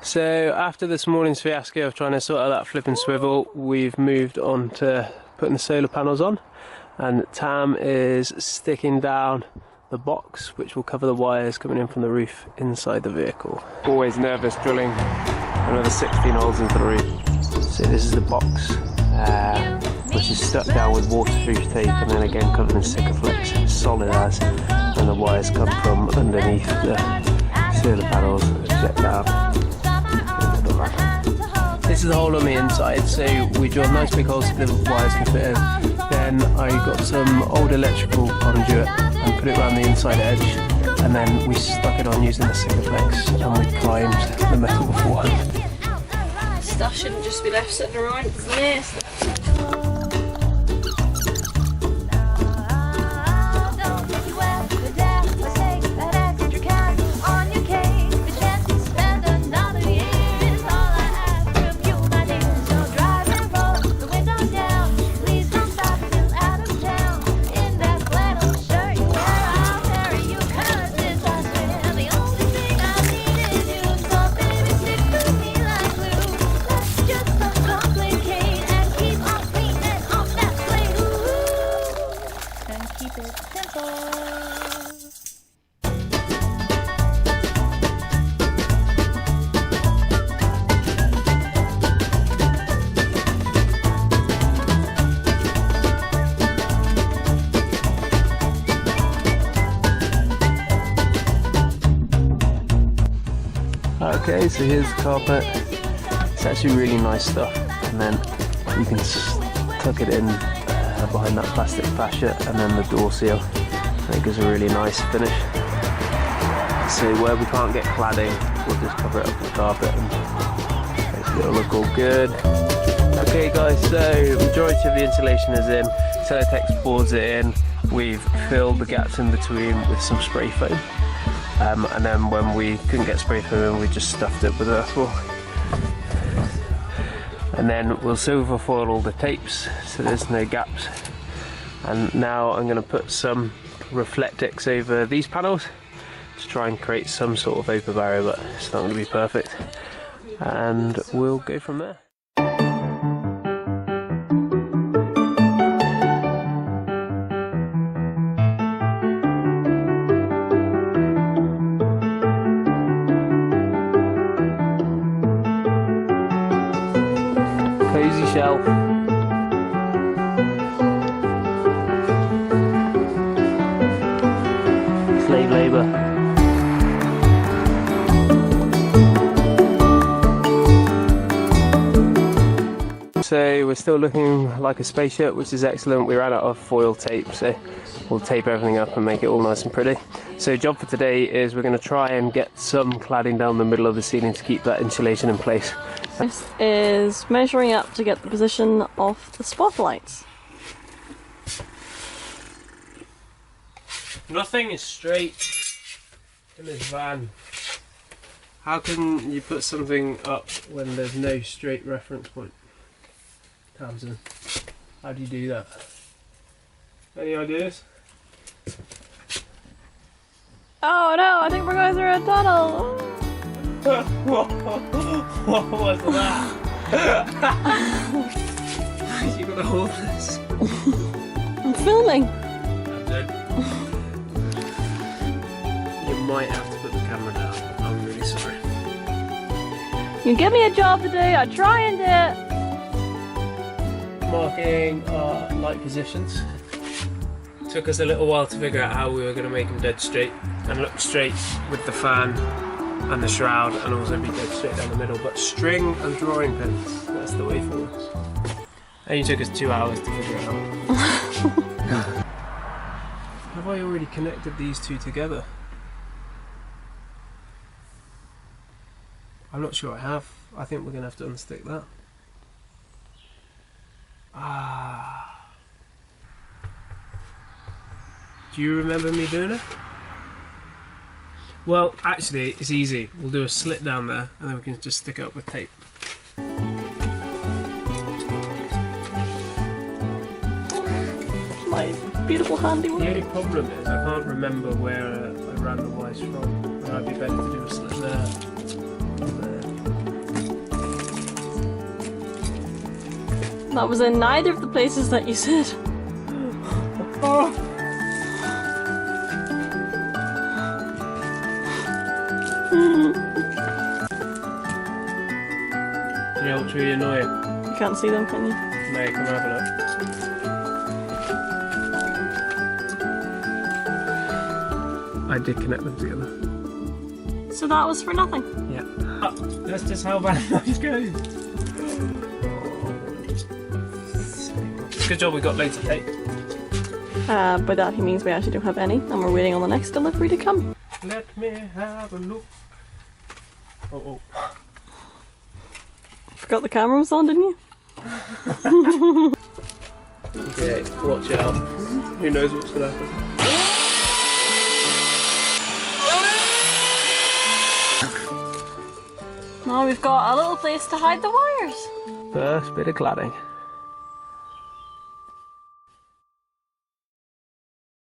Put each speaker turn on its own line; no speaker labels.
So after this morning's fiasco of trying to sort out that flipping swivel, we've moved on to putting the solar panels on, and Tam is sticking down the box which will cover the wires coming in from the roof inside the vehicle. Always nervous drilling another 16 holes into the roof. So this is the box which is stuck down with waterproof tape and then again covered in Sikaflex, solid as, and the wires come from underneath the solar panels and jet down into the van. This is the hole on the inside, so we drilled nice big holes so the wires can fit in. Then I got some old electrical conduit and put it around the inside edge, and then we stuck it on using the Sikaflex and we primed the metal beforehand.
Stuff shouldn't just be left sitting around, isn't it?
Okay, so here's the carpet. It's actually really nice stuff, and then you can tuck it in behind that plastic fascia and then the door seal, and it gives a really nice finish. So where we can't get cladding, we'll just cover it up with carpet and basically it'll look all good. Okay guys, so majority of the insulation is in, Celotex boards it in, we've filled the gaps in between with some spray foam. And then when we couldn't get spray foam in, we just stuffed it with earthwall. And then we'll silver foil all the tapes so there's no gaps. And now I'm going to put some Reflectix over these panels to try and create some sort of vapor barrier, but it's not going to be perfect. And we'll go from there. Cozy shelf. Slave labour. So we're still looking like a spaceship, which is excellent. We ran out of foil tape, so we'll tape everything up and make it all nice and pretty. So job for today is we're going to try and get some cladding down the middle of the ceiling to keep that insulation in place.
This is measuring up to get the position of the spotlights.
Nothing is straight in this van. How can you put something up when there's no straight reference point? Tamsin, how do you do that? Any ideas?
Oh no, I think we're going through a tunnel!
What was that? You gotta hold this.
I'm filming.
You might have to put the camera down. I'm really sorry.
You give me a job today, I try and do it.
Marking our light positions. Took us a little while to figure out how we were going to make them dead straight and look straight with the fan and the shroud, and also be dead straight down the middle, but string and drawing pins, that's the way forward. Only took us 2 hours to figure it out. Have I already connected these two together? I'm not sure I have. I think we're going to have to unstick that. Do you remember me doing it? Well, actually, it's easy. We'll do a slit down there and then we can just stick it up with tape.
My beautiful handiwork.
The only problem is I can't remember where I ran the wires from. And I'd be better to do a slit there.
That was in neither of the places that you said.
Oh. You know what's really annoying?
You can't see them, can you?
No, come have a look. I did connect them together.
So that was for nothing?
Yeah. That's just how bad life goes. Good job we got later tape.
By that he means we actually don't have any, and we're waiting on the next delivery to come.
Let me have a look. Oh.
Forgot the camera was on, didn't you?
Okay, watch out. Who knows what's going to happen.
Now we've got a little place to hide the wires.
First bit of cladding.